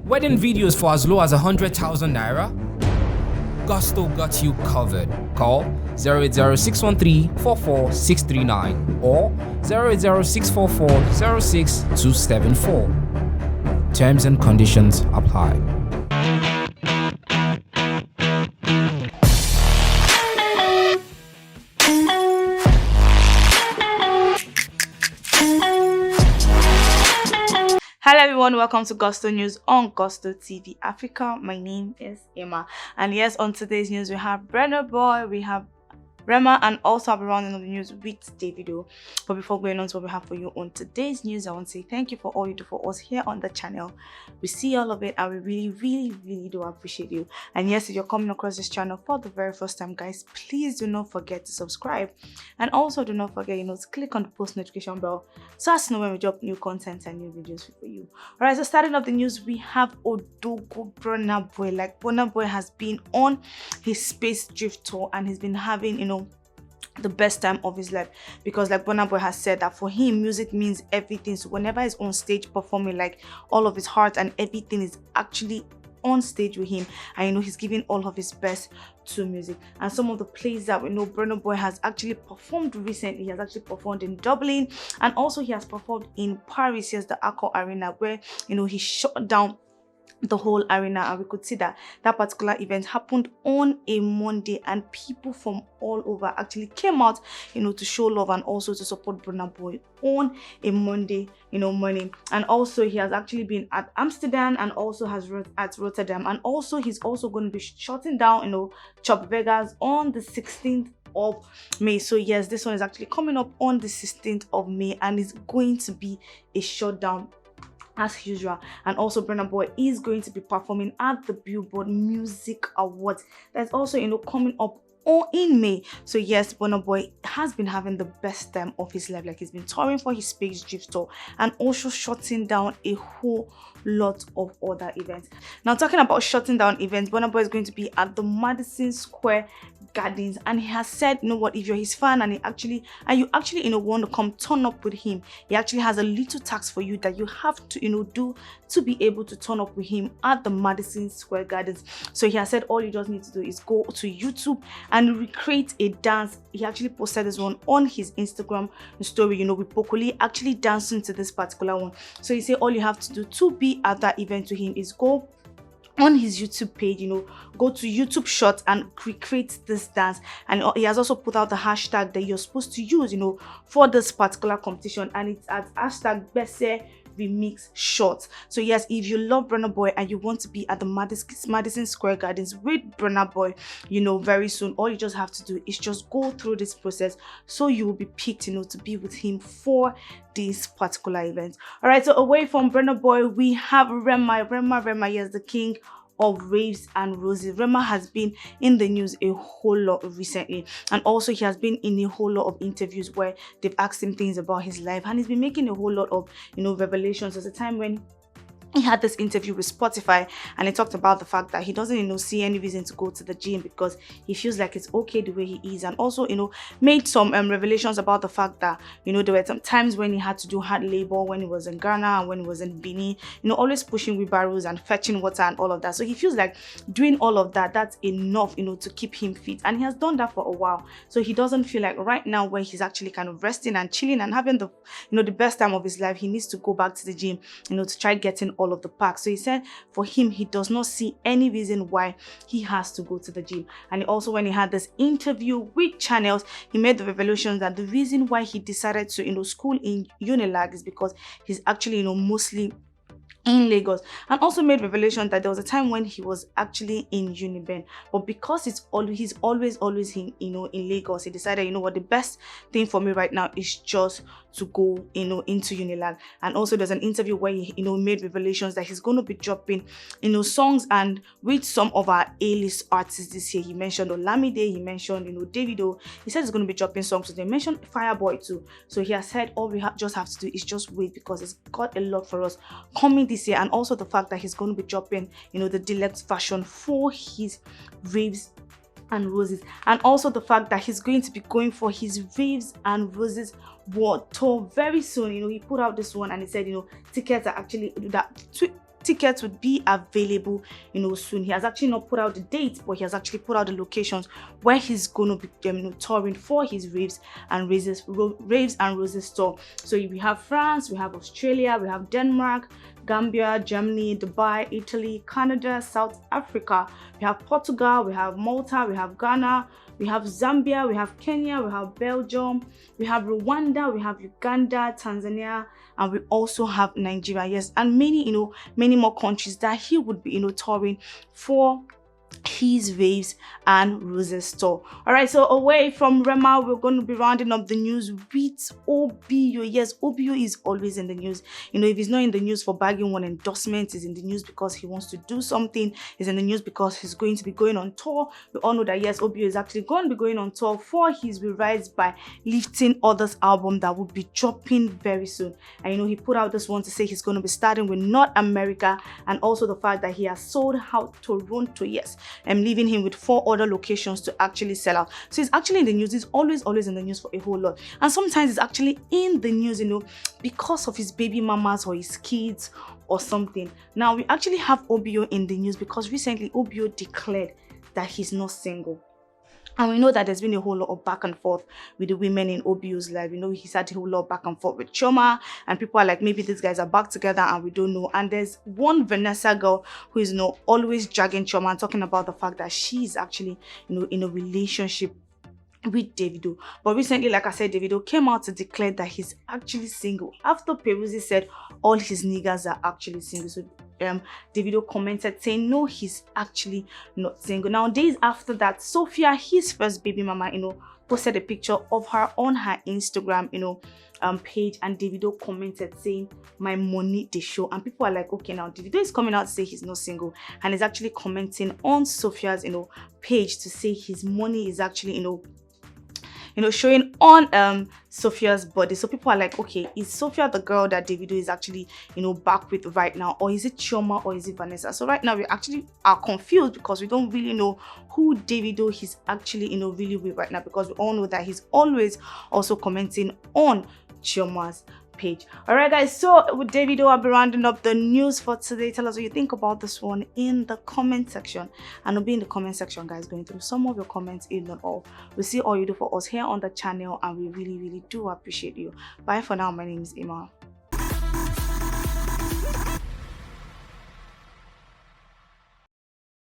Wedding videos for as low as 100,000 naira? Gusto got you covered. Call 080-613-44639 or 080-644-06274. Terms and conditions apply. Hello everyone, welcome to Gusto News on Gusto TV Africa. My name is Emma, and yes, on today's news we have Burna Boy, we have Rema, and also I'll be rounding up the news with DAVIDO. But before going on to what we have for you on today's news, I want to say thank you for all you do for us here on the channel. We see all of it and we really do appreciate you. And yes, if you're coming across this channel for the very first time, guys, please do not forget to subscribe, and also do not forget to click on the post notification bell so as to know when we drop new content and new videos for you. Alright, so starting off the news, we have Odogo Burna Boy. Like, Burna Boy has been on his space drift tour and he's been having the best time of his life, because like Burna Boy has said that for him music means everything. So whenever he's on stage performing, like all of his heart and everything is actually on stage with him, and he's giving all of his best to music. And some of the places that we know Burna Boy has actually performed recently, he has actually performed in Dublin, and also he has performed in Paris. He has the Accor Arena where he shut down the whole arena, and we could see that particular event happened on a Monday, and people from all over actually came out to show love and also to support Burna Boy on a Monday morning. And also he has actually been at Amsterdam and also has at Rotterdam, and also he's also going to be shutting down Chop Vegas on the 16th of May. So yes, this one is actually coming up on the 16th of May, and it's going to be a shutdown as usual. And also Burna Boy is going to be performing at the Billboard Music Awards. That's also coming up in May. So yes, Burna Boy has been having the best time of his life. Like, he's been touring for his space drift tour and also shutting down a whole lot of other events. Now, talking about shutting down events, Burna Boy is going to be at the Madison Square Gardens, and he has said, what, if you're his fan and you actually want to come turn up with him, he actually has a little task for you that you have to do to be able to turn up with him at the Madison Square Gardens. So he has said all you just need to do is go to YouTube and recreate a dance. He actually posted this one on his Instagram story, with Bokoli actually dancing to this particular one. So he said all you have to do to be at that event to him is go on his YouTube page, go to YouTube Shorts and recreate this dance. And he has also put out the hashtag that you're supposed to use, for this particular competition, and it's at hashtag Bese Remix Shorts. So yes, if you love Burna Boy and you want to be at the Madison Square Gardens with Burna Boy, very soon, all you just have to do is just go through this process, so you will be picked, to be with him for this particular event. All right, so away from Burna Boy, we have Rema. Yes, the king of raves and roses. Rema has been in the news a whole lot recently, and also he has been in a whole lot of interviews where they've asked him things about his life, and he's been making a whole lot of revelations. There's a time when he had this interview with Spotify, and he talked about the fact that he doesn't see any reason to go to the gym because he feels like it's okay the way he is, and also made some revelations about the fact that there were some times when he had to do hard labor when he was in Ghana and when he was in Benin, always pushing wheelbarrows and fetching water and all of that. So he feels like doing all of that's enough to keep him fit, and he has done that for a while. So he doesn't feel like right now, where he's actually kind of resting and chilling and having the the best time of his life, he needs to go back to the gym to try getting all of the packs. So he said for him, he does not see any reason why he has to go to the gym. And he also, when he had this interview with Channels, he made the revelation that the reason why he decided to school in Unilag is because he's actually mostly in Lagos, and also made revelation that there was a time when he was actually in Uniben, but because he's always in Lagos, he decided, what, the best thing for me right now is just to go into Unilag. And also there's an interview where he made revelations that he's going to be dropping songs and with some of our A-list artists this year. He mentioned Olamide, he mentioned Davido. He said he's going to be dropping songs, so they mentioned Fireboy too. So he has said all we just have to do is just wait, because it's got a lot for us coming this year. And also the fact that he's going to be dropping the deluxe version for his raves and roses, and also the fact that he's going to be going for his raves and roses world tour very soon. He put out this one and he said tickets are actually tickets would be available, soon. He has actually not put out the dates, but he has actually put out the locations where he's going to be touring for his Raves and Roses tour. So we have France, we have Australia, we have Denmark, Gambia, Germany, Dubai, Italy, Canada, South Africa, we have Portugal, we have Malta, we have Ghana, we have Zambia, we have Kenya, we have Belgium, we have Rwanda, we have Uganda, Tanzania, and we also have Nigeria. Yes, and many more countries that he would be touring for his Waves and Roses tour. All right, so away from Rema, we're going to be rounding up the news with OBO. Yes, OBO is always in the news. If he's not in the news for bagging one endorsement, he's in the news because he wants to do something. He's in the news because he's going to be going on tour. We all know that yes, OBO is actually going to be going on tour for his We Rise by Lifting Others album that will be dropping very soon. And he put out this one to say he's going to be starting with North America, and also the fact that he has sold out Toronto. Yes, and leaving him with 4 other locations to actually sell out. So he's actually in the news. He's always in the news for a whole lot. And sometimes he's actually in the news, because of his baby mamas or his kids or something. Now we actually have OBO in the news because recently OBO declared that he's not single. And we know that there's been a whole lot of back and forth with the women in OBO's life. He's had a whole lot of back and forth with Chioma, and people are like, maybe these guys are back together and we don't know. And there's one Vanessa girl who is always dragging Chioma and talking about the fact that she's actually in a relationship with Davido. But recently, like I said, Davido came out to declare that he's actually single after Peruzzi said all his niggas are actually single. So Davido commented saying no, he's actually not single. Now, days after that, Sophia, his first baby mama, posted a picture of her on her Instagram page, and Davido commented saying my money they show. And people are like, okay, now Davido is coming out to say he's not single, and is actually commenting on Sophia's page to say his money is actually showing on Sophia's body. So people are like, okay, is Sophia the girl that Davido is actually back with right now, or is it Chioma, or is it Vanessa? So right now we actually are confused because we don't really know who Davido is actually really with right now, because we all know that he's always also commenting on Chioma's page. All right, guys, so with Davido, I'll be rounding up the news for today. Tell us what you think about this one in the comment section, and I'll be in the comment section, guys, going through some of your comments, if not all. We see all you do for us here on the channel, and we really do appreciate you. Bye for now. My name is Emma.